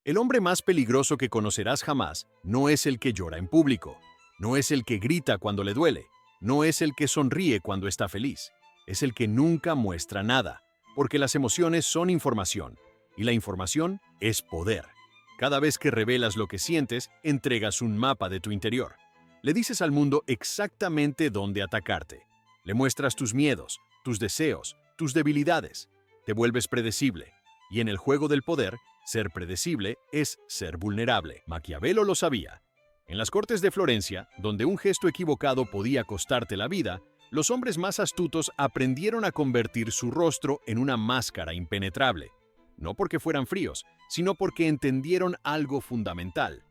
El hombre más peligroso que conocerás jamás no es el que llora en público, no es el que grita cuando le duele, no es el que sonríe cuando está feliz, es el que nunca muestra nada, porque las emociones son información, y la información es poder. Cada vez que revelas lo que sientes, entregas un mapa de tu interior. Le dices al mundo exactamente dónde atacarte. Le muestras tus miedos, tus deseos, tus debilidades. Te vuelves predecible. Y en el juego del poder, ser predecible es ser vulnerable. Maquiavelo lo sabía. En las cortes de Florencia, donde un gesto equivocado podía costarte la vida, los hombres más astutos aprendieron a convertir su rostro en una máscara impenetrable. No porque fueran fríos, sino porque entendieron algo fundamental.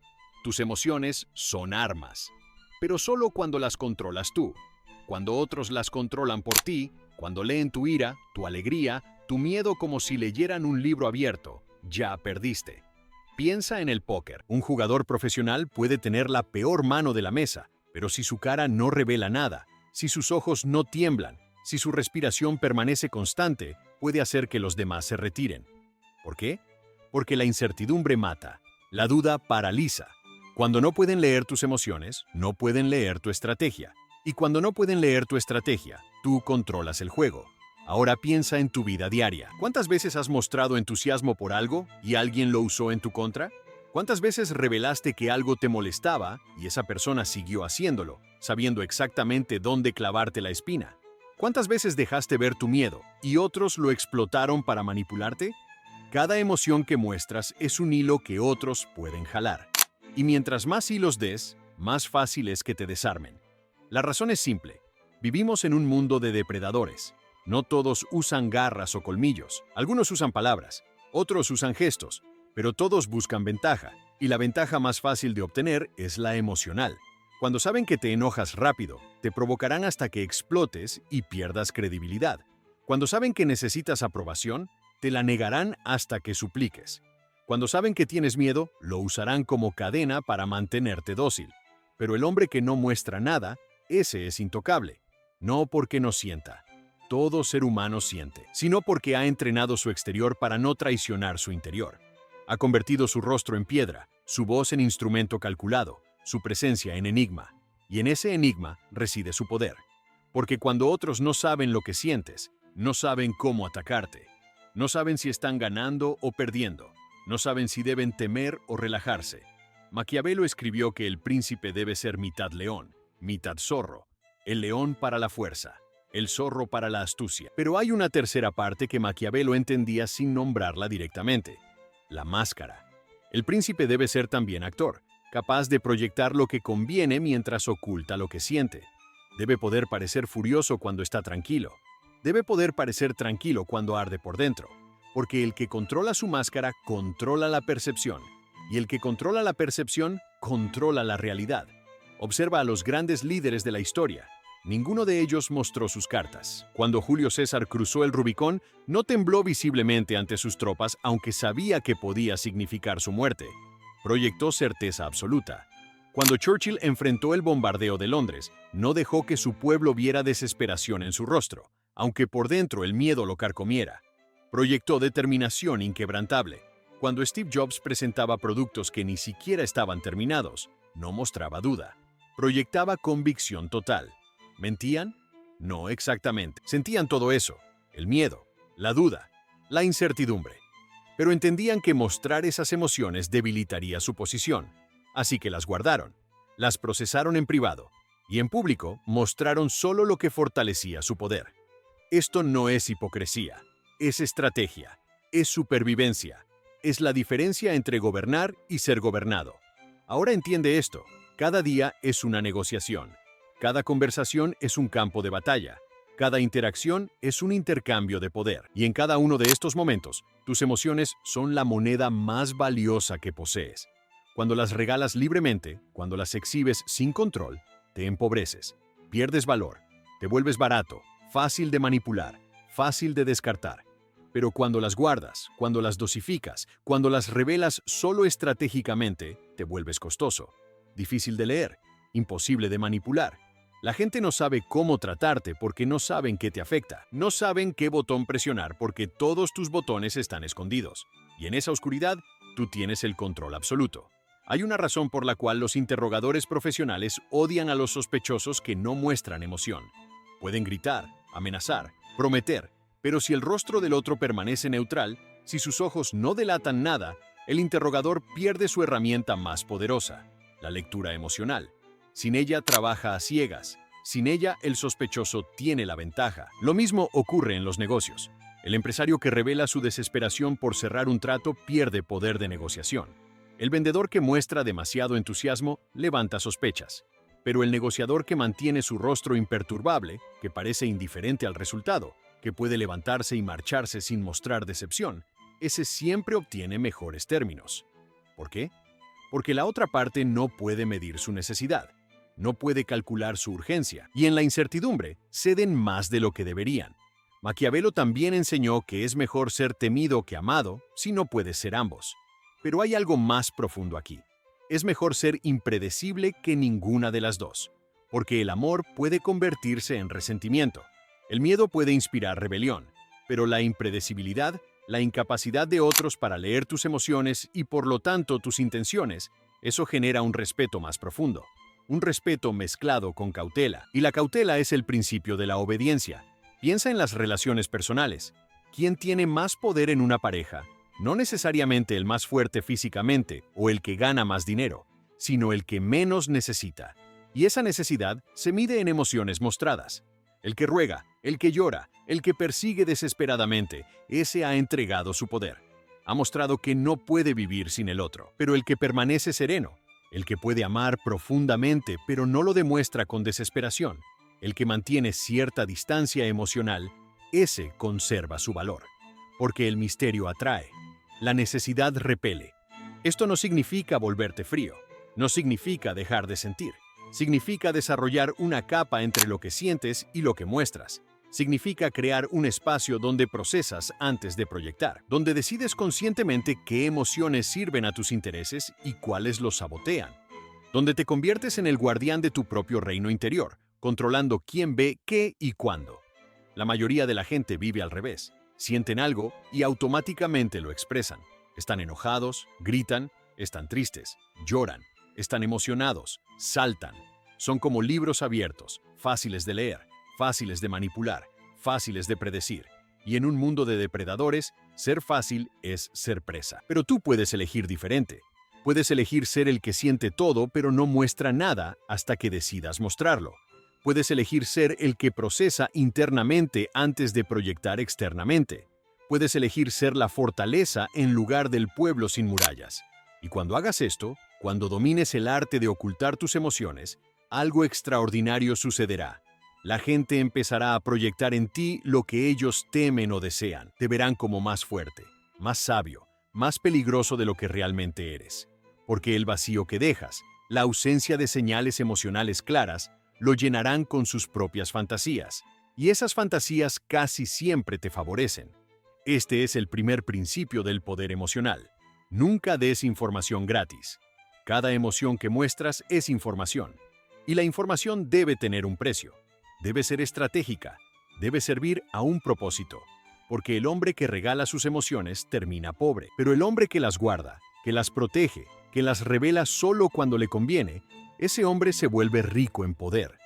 Tus emociones son armas, pero solo cuando las controlas tú. Cuando otros las controlan por ti, cuando leen tu ira, tu alegría, tu miedo como si leyeran un libro abierto, ya perdiste. Piensa en el póker. Un jugador profesional puede tener la peor mano de la mesa, pero si su cara no revela nada, si sus ojos no tiemblan, si su respiración permanece constante, puede hacer que los demás se retiren. ¿Por qué? Porque la incertidumbre mata, la duda paraliza. Cuando no pueden leer tus emociones, no pueden leer tu estrategia. Y cuando no pueden leer tu estrategia, tú controlas el juego. Ahora piensa en tu vida diaria. ¿Cuántas veces has mostrado entusiasmo por algo y alguien lo usó en tu contra? ¿Cuántas veces revelaste que algo te molestaba y esa persona siguió haciéndolo, sabiendo exactamente dónde clavarte la espina? ¿Cuántas veces dejaste ver tu miedo y otros lo explotaron para manipularte? Cada emoción que muestras es un hilo que otros pueden jalar. Y mientras más hilos des, más fácil es que te desarmen. La razón es simple. Vivimos en un mundo de depredadores. No todos usan garras o colmillos. Algunos usan palabras, otros usan gestos, pero todos buscan ventaja. Y la ventaja más fácil de obtener es la emocional. Cuando saben que te enojas rápido, te provocarán hasta que explotes y pierdas credibilidad. Cuando saben que necesitas aprobación, te la negarán hasta que supliques. Cuando saben que tienes miedo, lo usarán como cadena para mantenerte dócil. Pero el hombre que no muestra nada, ese es intocable. No porque no sienta. Todo ser humano siente, sino porque ha entrenado su exterior para no traicionar su interior. Ha convertido su rostro en piedra, su voz en instrumento calculado, su presencia en enigma. Y en ese enigma reside su poder. Porque cuando otros no saben lo que sientes, no saben cómo atacarte. No saben si están ganando o perdiendo. No saben si deben temer o relajarse. Maquiavelo escribió que el príncipe debe ser mitad león, mitad zorro. El león para la fuerza, el zorro para la astucia. Pero hay una tercera parte que Maquiavelo entendía sin nombrarla directamente: la máscara. El príncipe debe ser también actor, capaz de proyectar lo que conviene mientras oculta lo que siente. Debe poder parecer furioso cuando está tranquilo. Debe poder parecer tranquilo cuando arde por dentro, porque el que controla su máscara controla la percepción, y el que controla la percepción controla la realidad. Observa a los grandes líderes de la historia. Ninguno de ellos mostró sus cartas. Cuando Julio César cruzó el Rubicón, no tembló visiblemente ante sus tropas, aunque sabía que podía significar su muerte. Proyectó certeza absoluta. Cuando Churchill enfrentó el bombardeo de Londres, no dejó que su pueblo viera desesperación en su rostro, aunque por dentro el miedo lo carcomiera. Proyectó determinación inquebrantable. Cuando Steve Jobs presentaba productos que ni siquiera estaban terminados, no mostraba duda. Proyectaba convicción total. ¿Mentían? No exactamente. Sentían todo eso: el miedo, la duda, la incertidumbre. Pero entendían que mostrar esas emociones debilitaría su posición. Así que las guardaron, las procesaron en privado, y en público mostraron solo lo que fortalecía su poder. Esto no es hipocresía, es estrategia, es supervivencia, es la diferencia entre gobernar y ser gobernado. Ahora entiende esto: cada día es una negociación, cada conversación es un campo de batalla, cada interacción es un intercambio de poder, y en cada uno de estos momentos, tus emociones son la moneda más valiosa que posees. Cuando las regalas libremente, cuando las exhibes sin control, te empobreces, pierdes valor, te vuelves barato, fácil de manipular, fácil de descartar. Pero cuando las guardas, cuando las dosificas, cuando las revelas solo estratégicamente, te vuelves costoso, difícil de leer, imposible de manipular. La gente no sabe cómo tratarte porque no saben qué te afecta. No saben qué botón presionar porque todos tus botones están escondidos. Y en esa oscuridad, tú tienes el control absoluto. Hay una razón por la cual los interrogadores profesionales odian a los sospechosos que no muestran emoción. Pueden gritar, amenazar, prometer, pero si el rostro del otro permanece neutral, si sus ojos no delatan nada, el interrogador pierde su herramienta más poderosa, la lectura emocional. Sin ella trabaja a ciegas. Sin ella, el sospechoso tiene la ventaja. Lo mismo ocurre en los negocios. El empresario que revela su desesperación por cerrar un trato pierde poder de negociación. El vendedor que muestra demasiado entusiasmo levanta sospechas. Pero el negociador que mantiene su rostro imperturbable, que parece indiferente al resultado, que puede levantarse y marcharse sin mostrar decepción, ese siempre obtiene mejores términos. ¿Por qué? Porque la otra parte no puede medir su necesidad, no puede calcular su urgencia, y en la incertidumbre ceden más de lo que deberían. Maquiavelo también enseñó que es mejor ser temido que amado si no puedes ser ambos. Pero hay algo más profundo aquí. Es mejor ser impredecible que ninguna de las dos, porque el amor puede convertirse en resentimiento. El miedo puede inspirar rebelión, pero la impredecibilidad, la incapacidad de otros para leer tus emociones y por lo tanto tus intenciones, eso genera un respeto más profundo. Un respeto mezclado con cautela. Y la cautela es el principio de la obediencia. Piensa en las relaciones personales. ¿Quién tiene más poder en una pareja? No necesariamente el más fuerte físicamente o el que gana más dinero, sino el que menos necesita. Y esa necesidad se mide en emociones mostradas. El que ruega, el que llora, el que persigue desesperadamente, ese ha entregado su poder. Ha mostrado que no puede vivir sin el otro. Pero el que permanece sereno, el que puede amar profundamente pero no lo demuestra con desesperación, el que mantiene cierta distancia emocional, ese conserva su valor. Porque el misterio atrae, la necesidad repele. Esto no significa volverte frío, no significa dejar de sentir. Significa desarrollar una capa entre lo que sientes y lo que muestras. Significa crear un espacio donde procesas antes de proyectar, donde decides conscientemente qué emociones sirven a tus intereses y cuáles los sabotean, donde te conviertes en el guardián de tu propio reino interior, controlando quién ve qué y cuándo. La mayoría de la gente vive al revés. Sienten algo y automáticamente lo expresan. Están enojados, gritan, están tristes, lloran. Están emocionados, saltan. Son como libros abiertos, fáciles de leer, fáciles de manipular, fáciles de predecir. Y en un mundo de depredadores, ser fácil es ser presa. Pero tú puedes elegir diferente. Puedes elegir ser el que siente todo pero no muestra nada hasta que decidas mostrarlo. Puedes elegir ser el que procesa internamente antes de proyectar externamente. Puedes elegir ser la fortaleza en lugar del pueblo sin murallas. Y cuando hagas esto, cuando domines el arte de ocultar tus emociones, algo extraordinario sucederá. La gente empezará a proyectar en ti lo que ellos temen o desean. Te verán como más fuerte, más sabio, más peligroso de lo que realmente eres. Porque el vacío que dejas, la ausencia de señales emocionales claras, lo llenarán con sus propias fantasías. Y esas fantasías casi siempre te favorecen. Este es el primer principio del poder emocional. Nunca des información gratis. Cada emoción que muestras es información. Y la información debe tener un precio. Debe ser estratégica. Debe servir a un propósito. Porque el hombre que regala sus emociones termina pobre. Pero el hombre que las guarda, que las protege, que las revela solo cuando le conviene, ese hombre se vuelve rico en poder.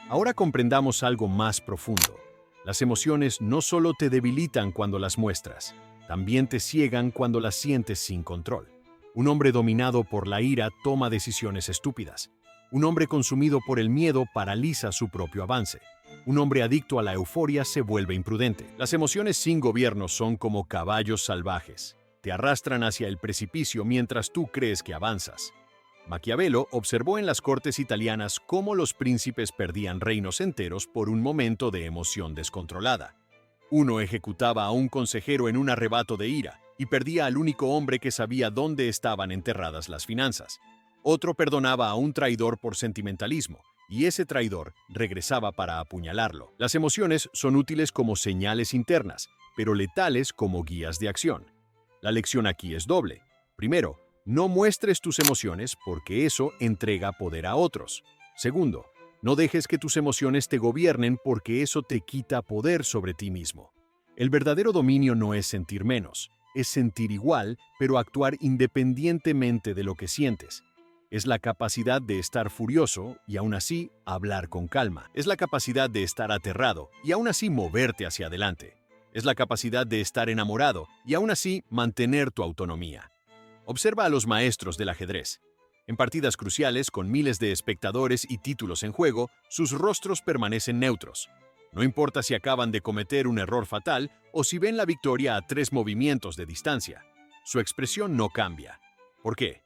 Ahora comprendamos algo más profundo. Las emociones no solo te debilitan cuando las muestras, también te ciegan cuando las sientes sin control. Un hombre dominado por la ira toma decisiones estúpidas. Un hombre consumido por el miedo paraliza su propio avance. Un hombre adicto a la euforia se vuelve imprudente. Las emociones sin gobierno son como caballos salvajes. Te arrastran hacia el precipicio mientras tú crees que avanzas. Maquiavelo observó en las cortes italianas cómo los príncipes perdían reinos enteros por un momento de emoción descontrolada. Uno ejecutaba a un consejero en un arrebato de ira y perdía al único hombre que sabía dónde estaban enterradas las finanzas. Otro perdonaba a un traidor por sentimentalismo, y ese traidor regresaba para apuñalarlo. Las emociones son útiles como señales internas, pero letales como guías de acción. La lección aquí es doble. Primero, no muestres tus emociones porque eso entrega poder a otros. Segundo, no dejes que tus emociones te gobiernen porque eso te quita poder sobre ti mismo. El verdadero dominio no es sentir menos, es sentir igual, pero actuar independientemente de lo que sientes. Es la capacidad de estar furioso y aún así hablar con calma. Es la capacidad de estar aterrado y aún así moverte hacia adelante. Es la capacidad de estar enamorado y aún así mantener tu autonomía. Observa a los maestros del ajedrez. En partidas cruciales, con miles de espectadores y títulos en juego, sus rostros permanecen neutros. No importa si acaban de cometer un error fatal o si ven la victoria a 3 movimientos de distancia. Su expresión no cambia. ¿Por qué?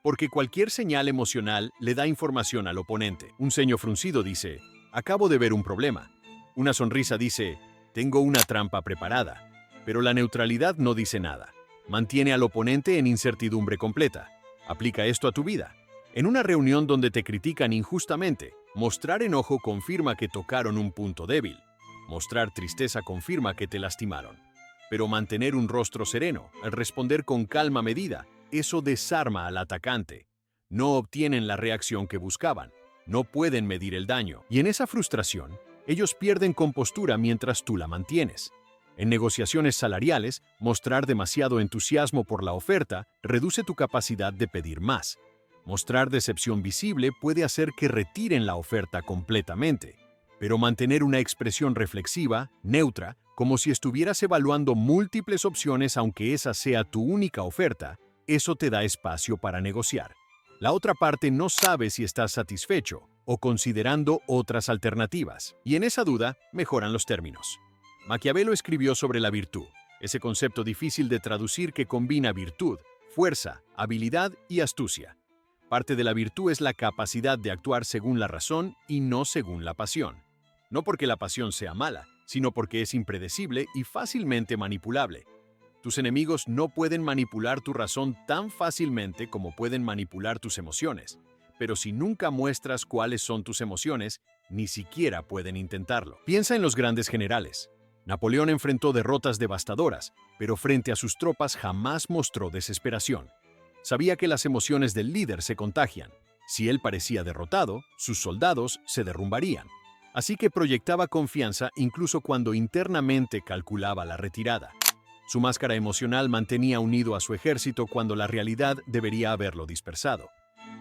Porque cualquier señal emocional le da información al oponente. Un ceño fruncido dice, acabo de ver un problema. Una sonrisa dice, tengo una trampa preparada. Pero la neutralidad no dice nada. Mantiene al oponente en incertidumbre completa. Aplica esto a tu vida. En una reunión donde te critican injustamente, mostrar enojo confirma que tocaron un punto débil. Mostrar tristeza confirma que te lastimaron. Pero mantener un rostro sereno, al responder con calma medida, eso desarma al atacante. No obtienen la reacción que buscaban. No pueden medir el daño. Y en esa frustración, ellos pierden compostura mientras tú la mantienes. En negociaciones salariales, mostrar demasiado entusiasmo por la oferta reduce tu capacidad de pedir más. Mostrar decepción visible puede hacer que retiren la oferta completamente. Pero mantener una expresión reflexiva, neutra, como si estuvieras evaluando múltiples opciones aunque esa sea tu única oferta, eso te da espacio para negociar. La otra parte no sabe si estás satisfecho o considerando otras alternativas, y en esa duda mejoran los términos. Maquiavelo escribió sobre la virtud, ese concepto difícil de traducir que combina virtud, fuerza, habilidad y astucia. Parte de la virtud es la capacidad de actuar según la razón y no según la pasión. No porque la pasión sea mala, sino porque es impredecible y fácilmente manipulable. Tus enemigos no pueden manipular tu razón tan fácilmente como pueden manipular tus emociones, pero si nunca muestras cuáles son tus emociones, ni siquiera pueden intentarlo. Piensa en los grandes generales. Napoleón enfrentó derrotas devastadoras, pero frente a sus tropas jamás mostró desesperación. Sabía que las emociones del líder se contagian. Si él parecía derrotado, sus soldados se derrumbarían. Así que proyectaba confianza incluso cuando internamente calculaba la retirada. Su máscara emocional mantenía unido a su ejército cuando la realidad debería haberlo dispersado.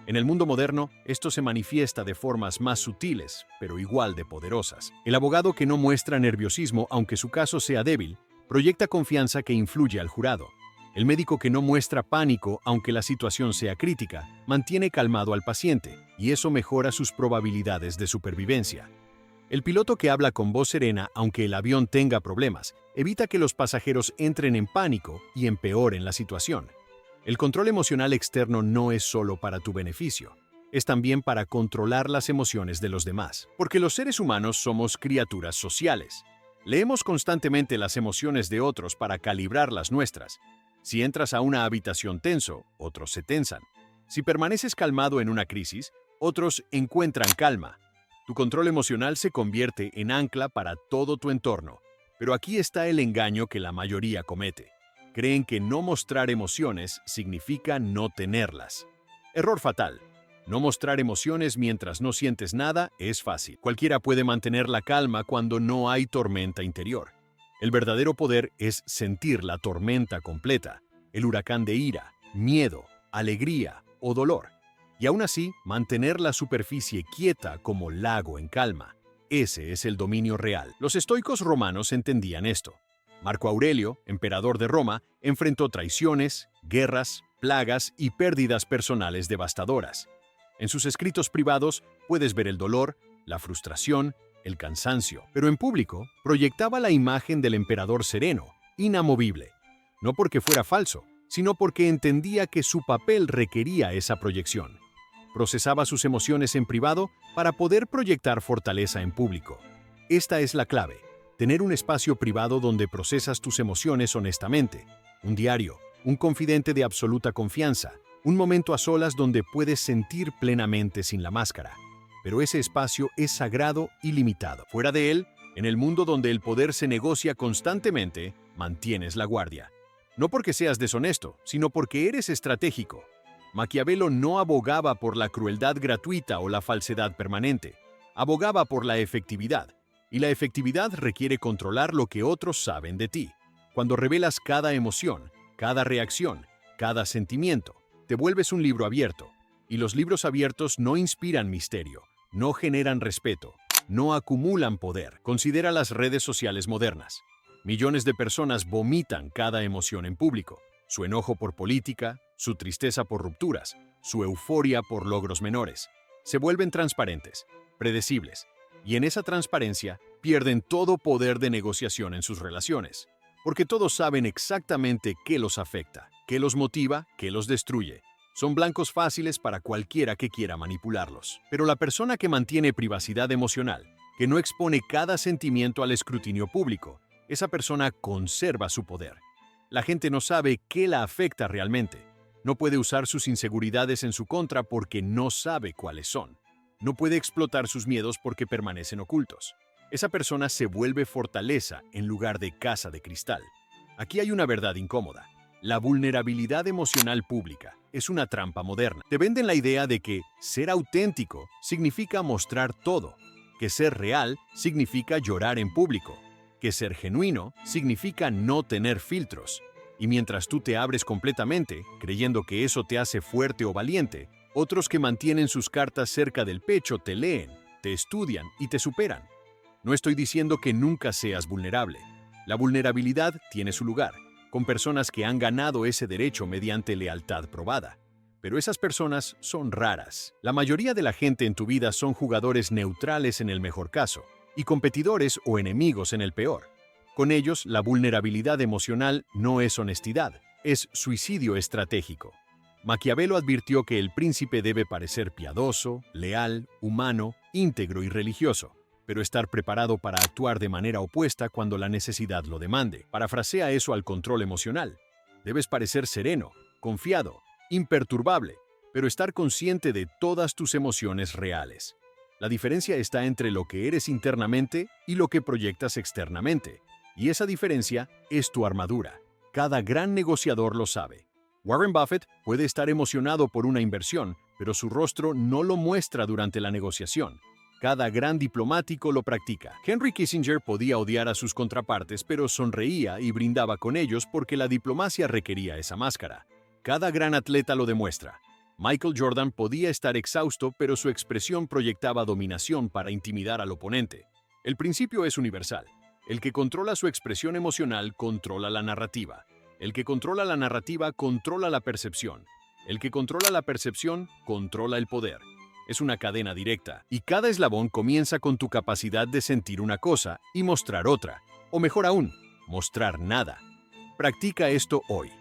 En el mundo moderno, esto se manifiesta de formas más sutiles, pero igual de poderosas. El abogado que no muestra nerviosismo, aunque su caso sea débil, proyecta confianza que influye al jurado. El médico que no muestra pánico, aunque la situación sea crítica, mantiene calmado al paciente, y eso mejora sus probabilidades de supervivencia. El piloto que habla con voz serena, aunque el avión tenga problemas, evita que los pasajeros entren en pánico y empeoren la situación. El control emocional externo no es solo para tu beneficio, es también para controlar las emociones de los demás. Porque los seres humanos somos criaturas sociales. Leemos constantemente las emociones de otros para calibrar las nuestras. Si entras a una habitación tenso, otros se tensan. Si permaneces calmado en una crisis, otros encuentran calma. Tu control emocional se convierte en ancla para todo tu entorno. Pero aquí está el engaño que la mayoría comete. Creen que no mostrar emociones significa no tenerlas. Error fatal. No mostrar emociones mientras no sientes nada es fácil. Cualquiera puede mantener la calma cuando no hay tormenta interior. El verdadero poder es sentir la tormenta completa, el huracán de ira, miedo, alegría o dolor. Y aún así, mantener la superficie quieta como lago en calma. Ese es el dominio real. Los estoicos romanos entendían esto. Marco Aurelio, emperador de Roma, enfrentó traiciones, guerras, plagas y pérdidas personales devastadoras. En sus escritos privados puedes ver el dolor, la frustración, el cansancio, pero en público proyectaba la imagen del emperador sereno, inamovible, no porque fuera falso, sino porque entendía que su papel requería esa proyección. Procesaba sus emociones en privado para poder proyectar fortaleza en público. Esta es la clave. Tener un espacio privado donde procesas tus emociones honestamente, un diario, un confidente de absoluta confianza, un momento a solas donde puedes sentir plenamente sin la máscara. Pero ese espacio es sagrado y limitado. Fuera de él, en el mundo donde el poder se negocia constantemente, mantienes la guardia. No porque seas deshonesto, sino porque eres estratégico. Maquiavelo no abogaba por la crueldad gratuita o la falsedad permanente. Abogaba por la efectividad. Y la efectividad requiere controlar lo que otros saben de ti. Cuando revelas cada emoción, cada reacción, cada sentimiento. Te vuelves un libro abierto. Y los libros abiertos no inspiran misterio, no generan respeto, no acumulan poder. Considera las redes sociales modernas. Millones de personas vomitan cada emoción en público. Su enojo por política, su tristeza por rupturas, su euforia por logros menores. Se vuelven transparentes, predecibles, y en esa transparencia pierden todo poder de negociación en sus relaciones, porque todos saben exactamente qué los afecta, qué los motiva, qué los destruye. Son blancos fáciles para cualquiera que quiera manipularlos. Pero la persona que mantiene privacidad emocional, que no expone cada sentimiento al escrutinio público, esa persona conserva su poder. La gente no sabe qué la afecta realmente. No puede usar sus inseguridades en su contra porque no sabe cuáles son. No puede explotar sus miedos porque permanecen ocultos. Esa persona se vuelve fortaleza en lugar de casa de cristal. Aquí hay una verdad incómoda. La vulnerabilidad emocional pública es una trampa moderna. Te venden la idea de que ser auténtico significa mostrar todo, que ser real significa llorar en público, que ser genuino significa no tener filtros. Y mientras tú te abres completamente, creyendo que eso te hace fuerte o valiente, otros que mantienen sus cartas cerca del pecho te leen, te estudian y te superan. No estoy diciendo que nunca seas vulnerable. La vulnerabilidad tiene su lugar, con personas que han ganado ese derecho mediante lealtad probada. Pero esas personas son raras. La mayoría de la gente en tu vida son jugadores neutrales en el mejor caso, y competidores o enemigos en el peor. Con ellos, la vulnerabilidad emocional no es honestidad, es suicidio estratégico. Maquiavelo advirtió que el príncipe debe parecer piadoso, leal, humano, íntegro y religioso, pero estar preparado para actuar de manera opuesta cuando la necesidad lo demande. Parafrasea eso al control emocional. Debes parecer sereno, confiado, imperturbable, pero estar consciente de todas tus emociones reales. La diferencia está entre lo que eres internamente y lo que proyectas externamente, y esa diferencia es tu armadura. Cada gran negociador lo sabe. Warren Buffett puede estar emocionado por una inversión, pero su rostro no lo muestra durante la negociación. Cada gran diplomático lo practica. Henry Kissinger podía odiar a sus contrapartes, pero sonreía y brindaba con ellos porque la diplomacia requería esa máscara. Cada gran atleta lo demuestra. Michael Jordan podía estar exhausto, pero su expresión proyectaba dominación para intimidar al oponente. El principio es universal. El que controla su expresión emocional controla la narrativa. El que controla la narrativa controla la percepción. El que controla la percepción controla el poder. Es una cadena directa, y cada eslabón comienza con tu capacidad de sentir una cosa y mostrar otra, o mejor aún, mostrar nada. Practica esto hoy.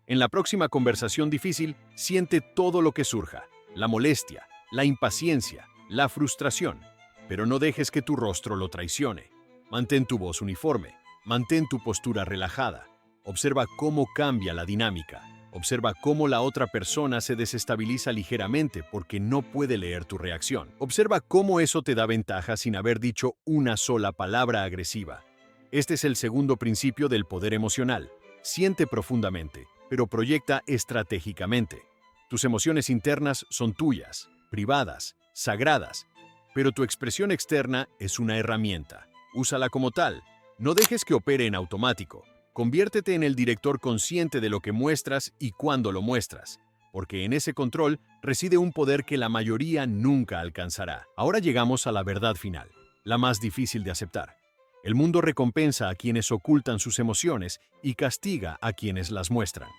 En la próxima conversación difícil, siente todo lo que surja, la molestia, la impaciencia, la frustración, pero no dejes que tu rostro lo traicione. Mantén tu voz uniforme, mantén tu postura relajada. Observa cómo cambia la dinámica. Observa cómo la otra persona se desestabiliza ligeramente porque no puede leer tu reacción. Observa cómo eso te da ventaja sin haber dicho una sola palabra agresiva. Este es el segundo principio del poder emocional. Siente profundamente, pero proyecta estratégicamente. Tus emociones internas son tuyas, privadas, sagradas, pero tu expresión externa es una herramienta. Úsala como tal. No dejes que opere en automático. Conviértete en el director consciente de lo que muestras y cuándo lo muestras, porque en ese control reside un poder que la mayoría nunca alcanzará. Ahora llegamos a la verdad final, la más difícil de aceptar. El mundo recompensa a quienes ocultan sus emociones y castiga a quienes las muestran.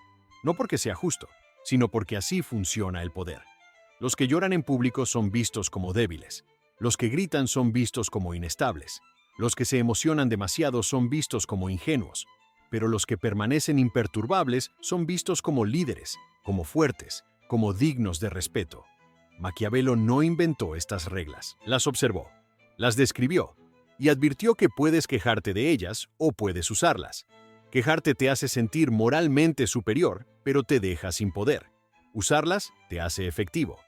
No porque sea justo, sino porque así funciona el poder. Los que lloran en público son vistos como débiles. Los que gritan son vistos como inestables. Los que se emocionan demasiado son vistos como ingenuos. Pero los que permanecen imperturbables son vistos como líderes, como fuertes, como dignos de respeto. Maquiavelo no inventó estas reglas, las observó, las describió y advirtió que puedes quejarte de ellas o puedes usarlas. Quejarte te hace sentir moralmente superior, pero te deja sin poder. Usarlas te hace efectivo.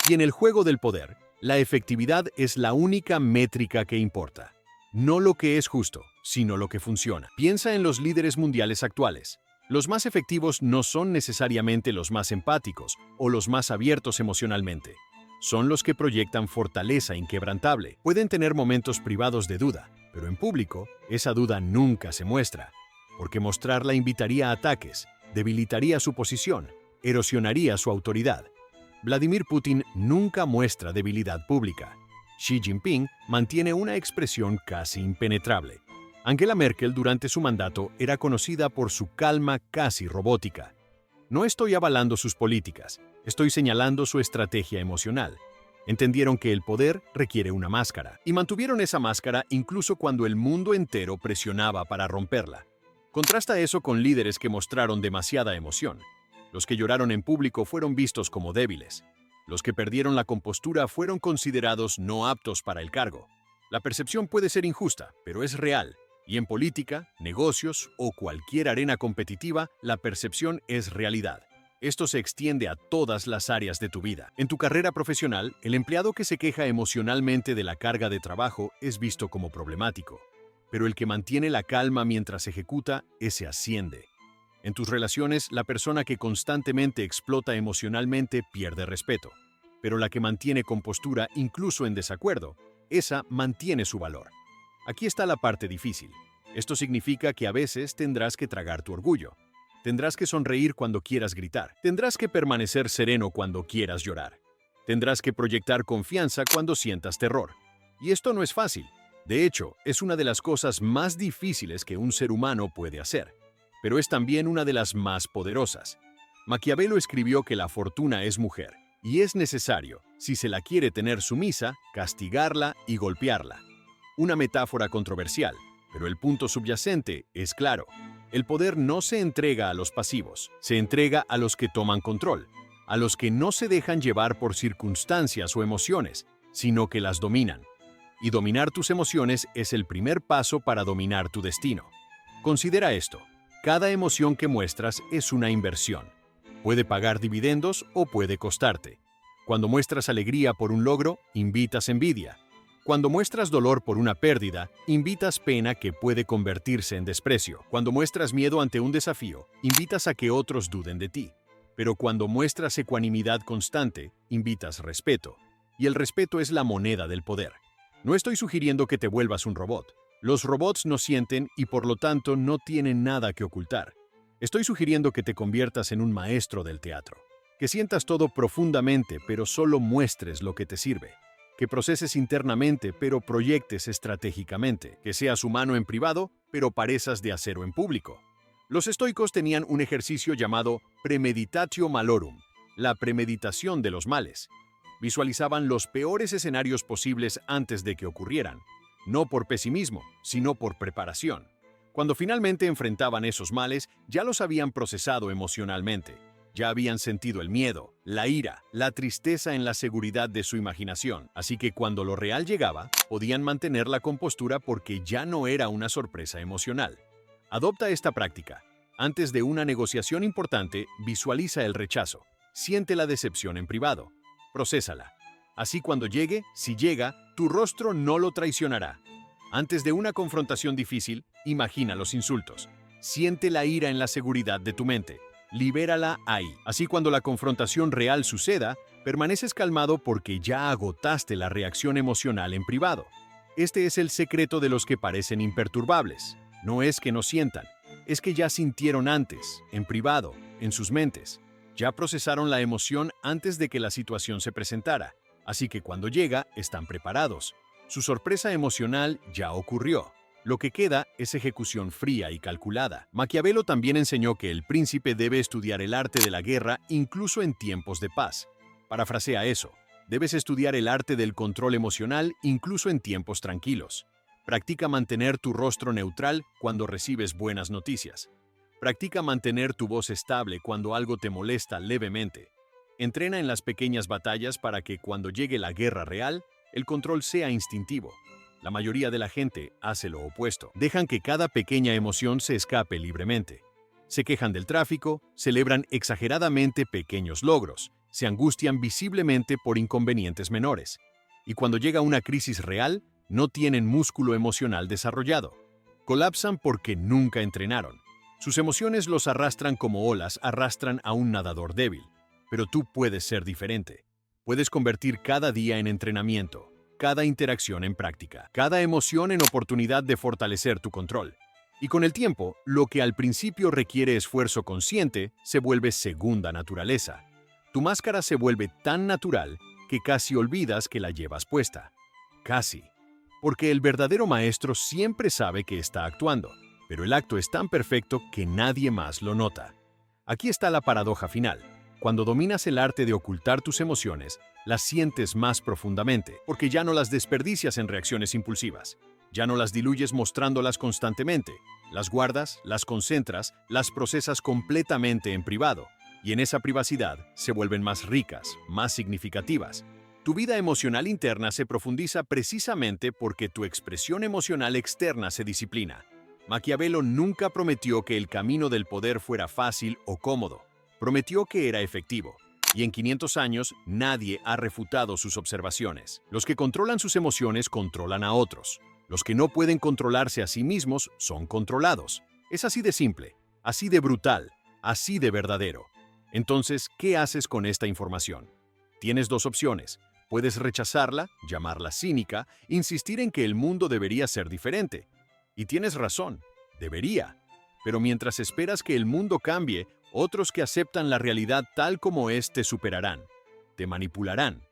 Y en el juego del poder, la efectividad es la única métrica que importa. No lo que es justo, sino lo que funciona. Piensa en los líderes mundiales actuales. Los más efectivos no son necesariamente los más empáticos o los más abiertos emocionalmente. Son los que proyectan fortaleza inquebrantable. Pueden tener momentos privados de duda, pero en público, esa duda nunca se muestra, porque mostrarla invitaría a ataques, debilitaría su posición, erosionaría su autoridad. Vladimir Putin nunca muestra debilidad pública. Xi Jinping mantiene una expresión casi impenetrable. Angela Merkel durante su mandato era conocida por su calma casi robótica. No estoy avalando sus políticas, estoy señalando su estrategia emocional. Entendieron que el poder requiere una máscara, y mantuvieron esa máscara incluso cuando el mundo entero presionaba para romperla. Contrasta eso con líderes que mostraron demasiada emoción. Los que lloraron en público fueron vistos como débiles. Los que perdieron la compostura fueron considerados no aptos para el cargo. La percepción puede ser injusta, pero es real. Y en política, negocios o cualquier arena competitiva, la percepción es realidad. Esto se extiende a todas las áreas de tu vida. En tu carrera profesional, el empleado que se queja emocionalmente de la carga de trabajo es visto como problemático. Pero el que mantiene la calma mientras ejecuta, ese asciende. En tus relaciones, la persona que constantemente explota emocionalmente pierde respeto. Pero la que mantiene compostura incluso en desacuerdo, esa mantiene su valor. Aquí está la parte difícil. Esto significa que a veces tendrás que tragar tu orgullo. Tendrás que sonreír cuando quieras gritar. Tendrás que permanecer sereno cuando quieras llorar. Tendrás que proyectar confianza cuando sientas terror. Y esto no es fácil. De hecho, es una de las cosas más difíciles que un ser humano puede hacer. Pero es también una de las más poderosas. Maquiavelo escribió que la fortuna es mujer, y es necesario, si se la quiere tener sumisa, castigarla y golpearla. Una metáfora controversial, pero el punto subyacente es claro. El poder no se entrega a los pasivos, se entrega a los que toman control, a los que no se dejan llevar por circunstancias o emociones, sino que las dominan. Y dominar tus emociones es el primer paso para dominar tu destino. Considera esto. Cada emoción que muestras es una inversión. Puede pagar dividendos o puede costarte. Cuando muestras alegría por un logro, invitas envidia. Cuando muestras dolor por una pérdida, invitas pena que puede convertirse en desprecio. Cuando muestras miedo ante un desafío, invitas a que otros duden de ti. Pero cuando muestras ecuanimidad constante, invitas respeto. Y el respeto es la moneda del poder. No estoy sugiriendo que te vuelvas un robot. Los robots no sienten y por lo tanto no tienen nada que ocultar. Estoy sugiriendo que te conviertas en un maestro del teatro. Que sientas todo profundamente, pero solo muestres lo que te sirve. Que proceses internamente, pero proyectes estratégicamente. Que seas humano en privado, pero parezas de acero en público. Los estoicos tenían un ejercicio llamado premeditatio malorum, la premeditación de los males. Visualizaban los peores escenarios posibles antes de que ocurrieran, no por pesimismo, sino por preparación. Cuando finalmente enfrentaban esos males, ya los habían procesado emocionalmente. Ya habían sentido el miedo, la ira, la tristeza en la seguridad de su imaginación, así que cuando lo real llegaba, podían mantener la compostura porque ya no era una sorpresa emocional. Adopta esta práctica. Antes de una negociación importante, visualiza el rechazo. Siente la decepción en privado. Procésala. Así cuando llegue, si llega, tu rostro no lo traicionará. Antes de una confrontación difícil, imagina los insultos. Siente la ira en la seguridad de tu mente. Libérala ahí. Así cuando la confrontación real suceda, permaneces calmado porque ya agotaste la reacción emocional en privado. Este es el secreto de los que parecen imperturbables. No es que no sientan, es que ya sintieron antes, en privado, en sus mentes. Ya procesaron la emoción antes de que la situación se presentara, así que cuando llega, están preparados. Su sorpresa emocional ya ocurrió. Lo que queda es ejecución fría y calculada. Maquiavelo también enseñó que el príncipe debe estudiar el arte de la guerra incluso en tiempos de paz. Parafrasea eso. Debes estudiar el arte del control emocional incluso en tiempos tranquilos. Practica mantener tu rostro neutral cuando recibes buenas noticias. Practica mantener tu voz estable cuando algo te molesta levemente. Entrena en las pequeñas batallas para que cuando llegue la guerra real, el control sea instintivo. La mayoría de la gente hace lo opuesto. Dejan que cada pequeña emoción se escape libremente. Se quejan del tráfico, celebran exageradamente pequeños logros, se angustian visiblemente por inconvenientes menores. Y cuando llega una crisis real, no tienen músculo emocional desarrollado. Colapsan porque nunca entrenaron. Sus emociones los arrastran como olas arrastran a un nadador débil. Pero tú puedes ser diferente. Puedes convertir cada día en entrenamiento, cada interacción en práctica, cada emoción en oportunidad de fortalecer tu control. Y con el tiempo, lo que al principio requiere esfuerzo consciente se vuelve segunda naturaleza. Tu máscara se vuelve tan natural que casi olvidas que la llevas puesta. Casi. Porque el verdadero maestro siempre sabe que está actuando, pero el acto es tan perfecto que nadie más lo nota. Aquí está la paradoja final. Cuando dominas el arte de ocultar tus emociones, las sientes más profundamente, porque ya no las desperdicias en reacciones impulsivas. Ya no las diluyes mostrándolas constantemente. Las guardas, las concentras, las procesas completamente en privado. Y en esa privacidad se vuelven más ricas, más significativas. Tu vida emocional interna se profundiza precisamente porque tu expresión emocional externa se disciplina. Maquiavelo nunca prometió que el camino del poder fuera fácil o cómodo. Prometió que era efectivo. Y en 500 años nadie ha refutado sus observaciones. Los que controlan sus emociones controlan a otros. Los que no pueden controlarse a sí mismos son controlados. Es así de simple, así de brutal, así de verdadero. Entonces, ¿qué haces con esta información? Tienes dos opciones. Puedes rechazarla, llamarla cínica, insistir en que el mundo debería ser diferente. Y tienes razón, debería. Pero mientras esperas que el mundo cambie, otros que aceptan la realidad tal como es te superarán, te manipularán,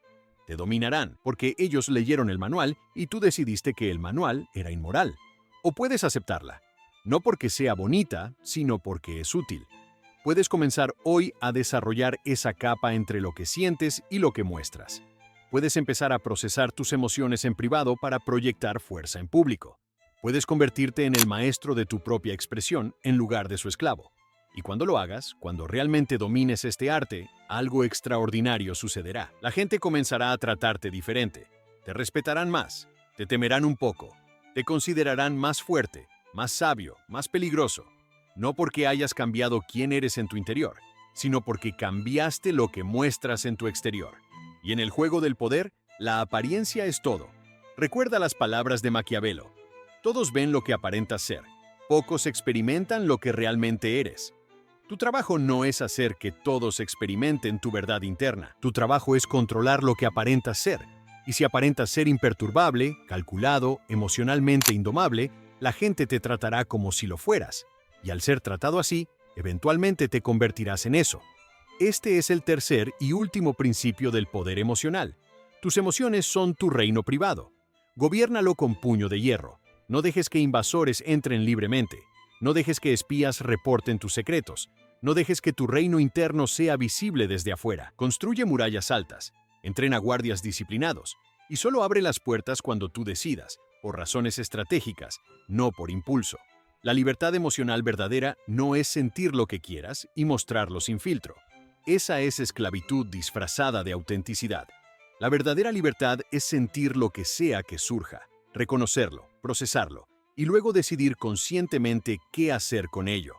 te dominarán, porque ellos leyeron el manual y tú decidiste que el manual era inmoral. O puedes aceptarla, no porque sea bonita, sino porque es útil. Puedes comenzar hoy a desarrollar esa capa entre lo que sientes y lo que muestras. Puedes empezar a procesar tus emociones en privado para proyectar fuerza en público. Puedes convertirte en el maestro de tu propia expresión en lugar de su esclavo. Y cuando lo hagas, cuando realmente domines este arte, algo extraordinario sucederá. La gente comenzará a tratarte diferente. Te respetarán más, te temerán un poco, te considerarán más fuerte, más sabio, más peligroso. No porque hayas cambiado quién eres en tu interior, sino porque cambiaste lo que muestras en tu exterior. Y en el juego del poder, la apariencia es todo. Recuerda las palabras de Maquiavelo. Todos ven lo que aparentas ser. Pocos experimentan lo que realmente eres. Tu trabajo no es hacer que todos experimenten tu verdad interna. Tu trabajo es controlar lo que aparentas ser. Y si aparentas ser imperturbable, calculado, emocionalmente indomable, la gente te tratará como si lo fueras. Y al ser tratado así, eventualmente te convertirás en eso. Este es el tercer y último principio del poder emocional. Tus emociones son tu reino privado. Gobiérnalo con puño de hierro. No dejes que invasores entren libremente. No dejes que espías reporten tus secretos. No dejes que tu reino interno sea visible desde afuera. Construye murallas altas. Entrena guardias disciplinados. Y solo abre las puertas cuando tú decidas, por razones estratégicas, no por impulso. La libertad emocional verdadera no es sentir lo que quieras y mostrarlo sin filtro. Esa es esclavitud disfrazada de autenticidad. La verdadera libertad es sentir lo que sea que surja, reconocerlo, procesarlo, y luego decidir conscientemente qué hacer con ello.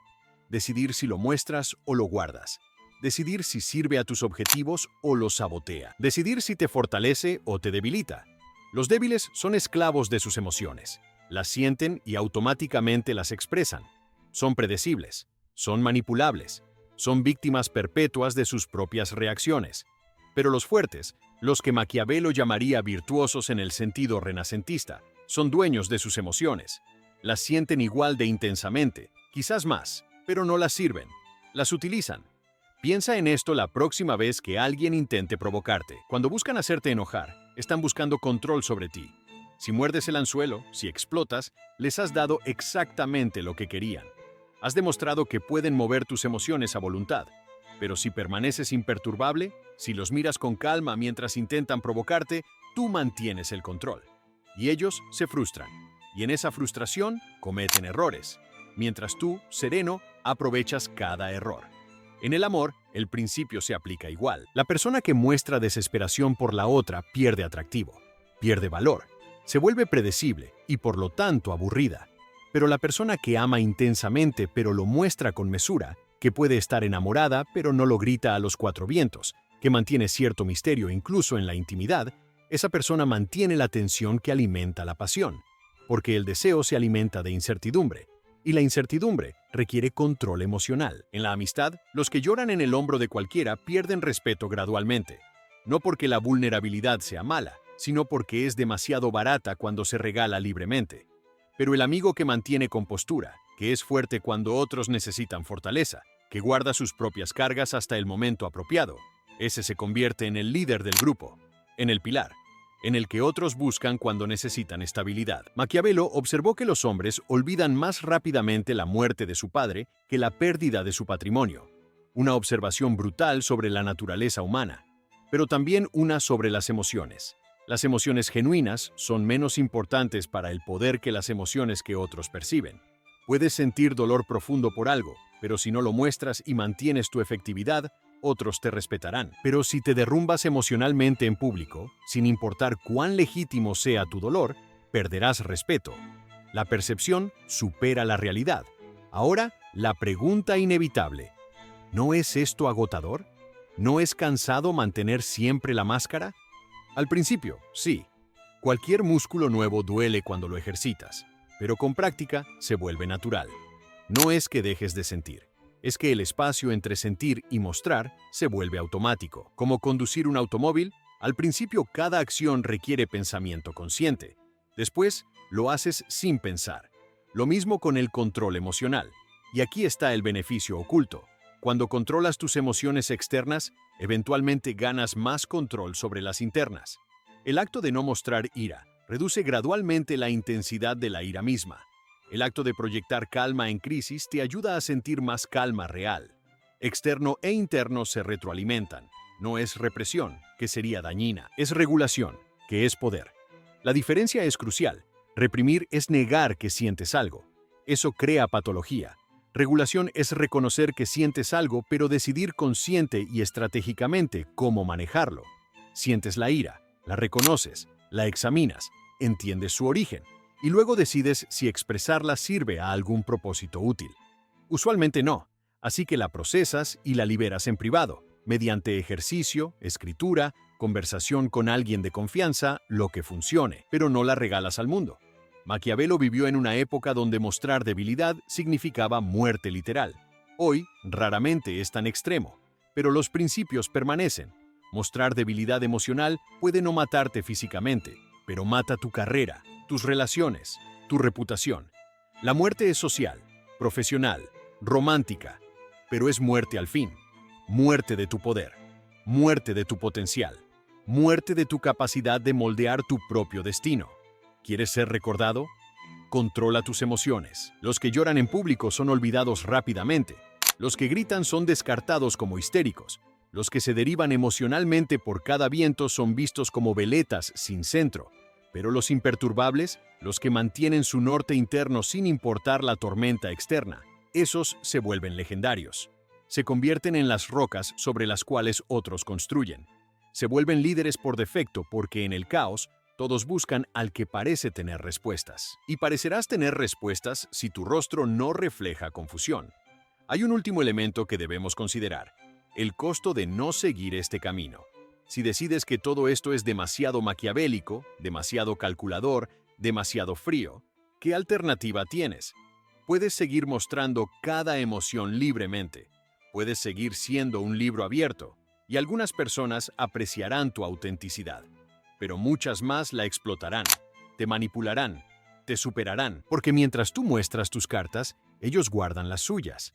Decidir si lo muestras o lo guardas. Decidir si sirve a tus objetivos o los sabotea. Decidir si te fortalece o te debilita. Los débiles son esclavos de sus emociones. Las sienten y automáticamente las expresan. Son predecibles. Son manipulables. Son víctimas perpetuas de sus propias reacciones. Pero los fuertes, los que Maquiavelo llamaría virtuosos en el sentido renacentista, son dueños de sus emociones. Las sienten igual de intensamente, quizás más, pero no las sirven. Las utilizan. Piensa en esto la próxima vez que alguien intente provocarte. Cuando buscan hacerte enojar, están buscando control sobre ti. Si muerdes el anzuelo, si explotas, les has dado exactamente lo que querían. Has demostrado que pueden mover tus emociones a voluntad. Pero si permaneces imperturbable, si los miras con calma mientras intentan provocarte, tú mantienes el control. Y ellos se frustran. Y en esa frustración cometen errores. Mientras tú, sereno, aprovechas cada error. En el amor, el principio se aplica igual. La persona que muestra desesperación por la otra pierde atractivo, pierde valor, se vuelve predecible y por lo tanto aburrida. Pero la persona que ama intensamente pero lo muestra con mesura, que puede estar enamorada pero no lo grita a los cuatro vientos, que mantiene cierto misterio incluso en la intimidad, esa persona mantiene la tensión que alimenta la pasión, porque el deseo se alimenta de incertidumbre, y la incertidumbre requiere control emocional. En la amistad, los que lloran en el hombro de cualquiera pierden respeto gradualmente, no porque la vulnerabilidad sea mala, sino porque es demasiado barata cuando se regala libremente. Pero el amigo que mantiene compostura, que es fuerte cuando otros necesitan fortaleza, que guarda sus propias cargas hasta el momento apropiado. Ese se convierte en el líder del grupo, en el pilar, en el que otros buscan cuando necesitan estabilidad. Maquiavelo observó que los hombres olvidan más rápidamente la muerte de su padre que la pérdida de su patrimonio. Una observación brutal sobre la naturaleza humana, pero también una sobre las emociones. Las emociones genuinas son menos importantes para el poder que las emociones que otros perciben. Puedes sentir dolor profundo por algo, pero si no lo muestras y mantienes tu efectividad, otros te respetarán. Pero si te derrumbas emocionalmente en público, sin importar cuán legítimo sea tu dolor, perderás respeto. La percepción supera la realidad. Ahora, la pregunta inevitable. ¿No es esto agotador? ¿No es cansado mantener siempre la máscara? Al principio, sí. Cualquier músculo nuevo duele cuando lo ejercitas, pero con práctica se vuelve natural. No es que dejes de sentir, es que el espacio entre sentir y mostrar se vuelve automático. Como conducir un automóvil, al principio cada acción requiere pensamiento consciente. Después, lo haces sin pensar. Lo mismo con el control emocional. Y aquí está el beneficio oculto. Cuando controlas tus emociones externas, eventualmente ganas más control sobre las internas. El acto de no mostrar ira reduce gradualmente la intensidad de la ira misma. El acto de proyectar calma en crisis te ayuda a sentir más calma real. Externo e interno se retroalimentan. No es represión, que sería dañina. Es regulación, que es poder. La diferencia es crucial. Reprimir es negar que sientes algo. Eso crea patología. Regulación es reconocer que sientes algo, pero decidir consciente y estratégicamente cómo manejarlo. Sientes la ira, la reconoces, la examinas, entiendes su origen, y luego decides si expresarla sirve a algún propósito útil. Usualmente no, así que la procesas y la liberas en privado, mediante ejercicio, escritura, conversación con alguien de confianza, lo que funcione, pero no la regalas al mundo. Maquiavelo vivió en una época donde mostrar debilidad significaba muerte literal. Hoy, raramente es tan extremo, pero los principios permanecen. Mostrar debilidad emocional puede no matarte físicamente, pero mata tu carrera, tus relaciones, tu reputación. La muerte es social, profesional, romántica, pero es muerte al fin. Muerte de tu poder, muerte de tu potencial, muerte de tu capacidad de moldear tu propio destino. ¿Quieres ser recordado? Controla tus emociones. Los que lloran en público son olvidados rápidamente. Los que gritan son descartados como histéricos. Los que se derivan emocionalmente por cada viento son vistos como veletas sin centro. Pero los imperturbables, los que mantienen su norte interno sin importar la tormenta externa, esos se vuelven legendarios. Se convierten en las rocas sobre las cuales otros construyen. Se vuelven líderes por defecto porque en el caos, todos buscan al que parece tener respuestas. Y parecerás tener respuestas si tu rostro no refleja confusión. Hay un último elemento que debemos considerar: el costo de no seguir este camino. Si decides que todo esto es demasiado maquiavélico, demasiado calculador, demasiado frío, ¿qué alternativa tienes? Puedes seguir mostrando cada emoción libremente. Puedes seguir siendo un libro abierto, y algunas personas apreciarán tu autenticidad. Pero muchas más la explotarán, te manipularán, te superarán, porque mientras tú muestras tus cartas, ellos guardan las suyas.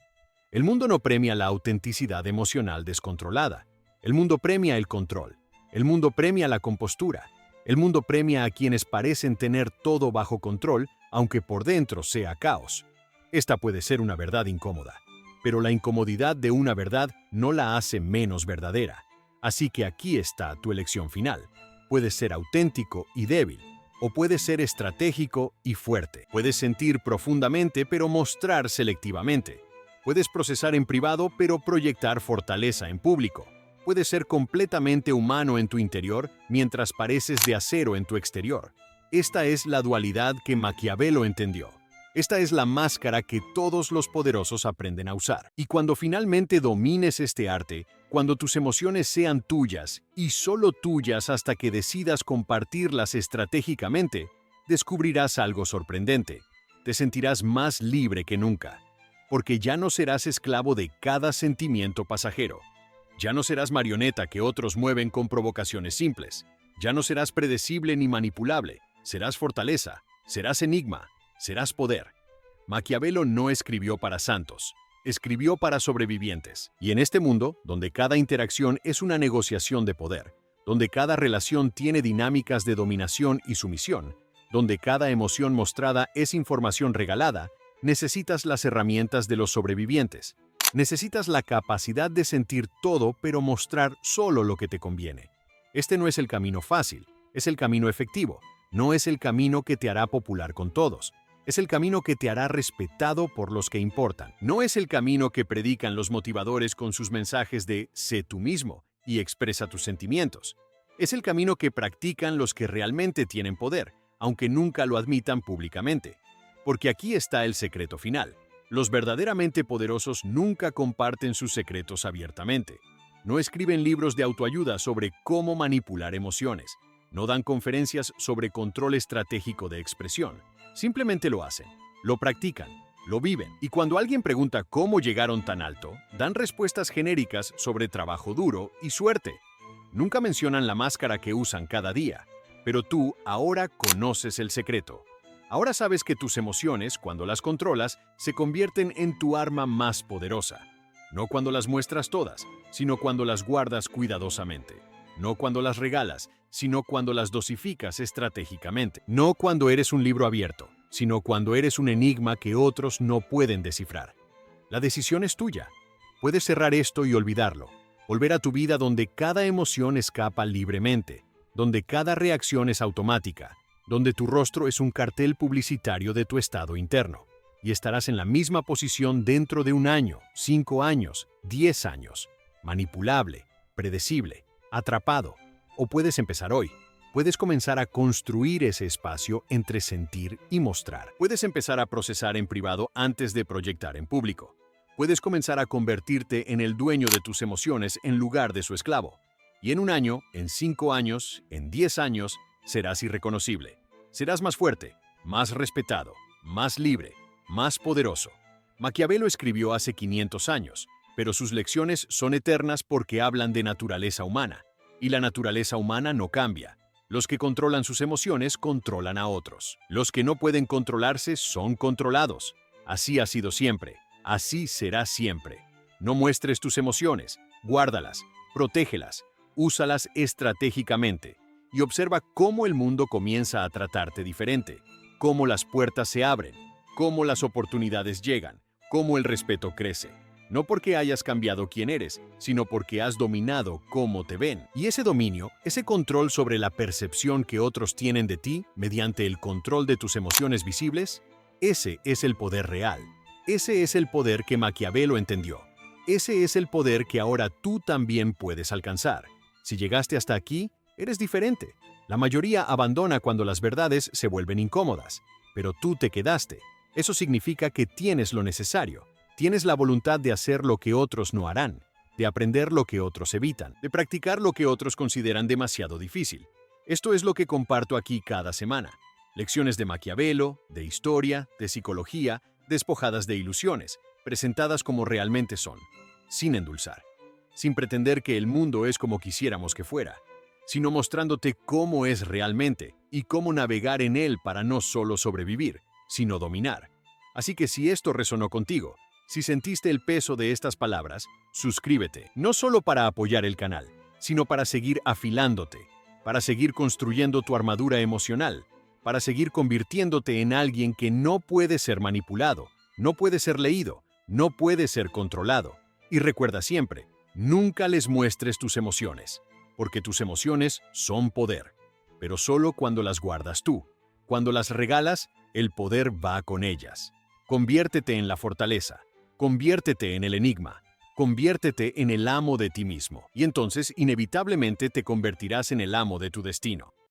El mundo no premia la autenticidad emocional descontrolada. El mundo premia el control. El mundo premia la compostura. El mundo premia a quienes parecen tener todo bajo control, aunque por dentro sea caos. Esta puede ser una verdad incómoda, pero la incomodidad de una verdad no la hace menos verdadera. Así que aquí está tu elección final. Puedes ser auténtico y débil, o puedes ser estratégico y fuerte. Puedes sentir profundamente pero mostrar selectivamente. Puedes procesar en privado pero proyectar fortaleza en público. Puedes ser completamente humano en tu interior mientras pareces de acero en tu exterior. Esta es la dualidad que Maquiavelo entendió. Esta es la máscara que todos los poderosos aprenden a usar. Y cuando finalmente domines este arte, cuando tus emociones sean tuyas y solo tuyas hasta que decidas compartirlas estratégicamente, descubrirás algo sorprendente. Te sentirás más libre que nunca, porque ya no serás esclavo de cada sentimiento pasajero. Ya no serás marioneta que otros mueven con provocaciones simples. Ya no serás predecible ni manipulable. Serás fortaleza, serás enigma, serás poder. Maquiavelo no escribió para santos, escribió para sobrevivientes. Y en este mundo, donde cada interacción es una negociación de poder, donde cada relación tiene dinámicas de dominación y sumisión, donde cada emoción mostrada es información regalada, necesitas las herramientas de los sobrevivientes. Necesitas la capacidad de sentir todo pero mostrar solo lo que te conviene. Este no es el camino fácil, es el camino efectivo. No es el camino que te hará popular con todos. Es el camino que te hará respetado por los que importan. No es el camino que predican los motivadores con sus mensajes de «sé tú mismo» y expresa tus sentimientos. Es el camino que practican los que realmente tienen poder, aunque nunca lo admitan públicamente. Porque aquí está el secreto final. Los verdaderamente poderosos nunca comparten sus secretos abiertamente. No escriben libros de autoayuda sobre cómo manipular emociones. No dan conferencias sobre control estratégico de expresión. Simplemente lo hacen, lo practican, lo viven. Y cuando alguien pregunta cómo llegaron tan alto, dan respuestas genéricas sobre trabajo duro y suerte. Nunca mencionan la máscara que usan cada día. Pero tú ahora conoces el secreto. Ahora sabes que tus emociones, cuando las controlas, se convierten en tu arma más poderosa. No cuando las muestras todas, sino cuando las guardas cuidadosamente. No cuando las regalas, sino cuando las dosificas estratégicamente. No cuando eres un libro abierto, sino cuando eres un enigma que otros no pueden descifrar. La decisión es tuya. Puedes cerrar esto y olvidarlo. Volver a tu vida donde cada emoción escapa libremente, donde cada reacción es automática, donde tu rostro es un cartel publicitario de tu estado interno. Y estarás en la misma posición dentro de 1 año, 5 años, 10 años. Manipulable, predecible, atrapado. O puedes empezar hoy. Puedes comenzar a construir ese espacio entre sentir y mostrar. Puedes empezar a procesar en privado antes de proyectar en público. Puedes comenzar a convertirte en el dueño de tus emociones en lugar de su esclavo. Y en 1 año, en 5 años, en 10 años, serás irreconocible. Serás más fuerte, más respetado, más libre, más poderoso. Maquiavelo escribió hace 500 años, pero sus lecciones son eternas porque hablan de naturaleza humana. Y la naturaleza humana no cambia. Los que controlan sus emociones controlan a otros. Los que no pueden controlarse son controlados. Así ha sido siempre. Así será siempre. No muestres tus emociones. Guárdalas. Protégelas. Úsalas estratégicamente. Y observa cómo el mundo comienza a tratarte diferente. Cómo las puertas se abren. Cómo las oportunidades llegan. Cómo el respeto crece. No porque hayas cambiado quién eres, sino porque has dominado cómo te ven. Y ese dominio, ese control sobre la percepción que otros tienen de ti mediante el control de tus emociones visibles, ese es el poder real. Ese es el poder que Maquiavelo entendió. Ese es el poder que ahora tú también puedes alcanzar. Si llegaste hasta aquí, eres diferente. La mayoría abandona cuando las verdades se vuelven incómodas, pero tú te quedaste. Eso significa que tienes lo necesario. Tienes la voluntad de hacer lo que otros no harán, de aprender lo que otros evitan, de practicar lo que otros consideran demasiado difícil. Esto es lo que comparto aquí cada semana. Lecciones de Maquiavelo, de historia, de psicología, despojadas de ilusiones, presentadas como realmente son, sin endulzar, sin pretender que el mundo es como quisiéramos que fuera, sino mostrándote cómo es realmente y cómo navegar en él para no solo sobrevivir, sino dominar. Así que si esto resonó contigo, si sentiste el peso de estas palabras, suscríbete, no solo para apoyar el canal, sino para seguir afilándote, para seguir construyendo tu armadura emocional, para seguir convirtiéndote en alguien que no puede ser manipulado, no puede ser leído, no puede ser controlado. Y recuerda siempre, nunca les muestres tus emociones, porque tus emociones son poder, pero solo cuando las guardas tú. Cuando las regalas, el poder va con ellas. Conviértete en la fortaleza. Conviértete en el enigma, conviértete en el amo de ti mismo, y entonces inevitablemente te convertirás en el amo de tu destino.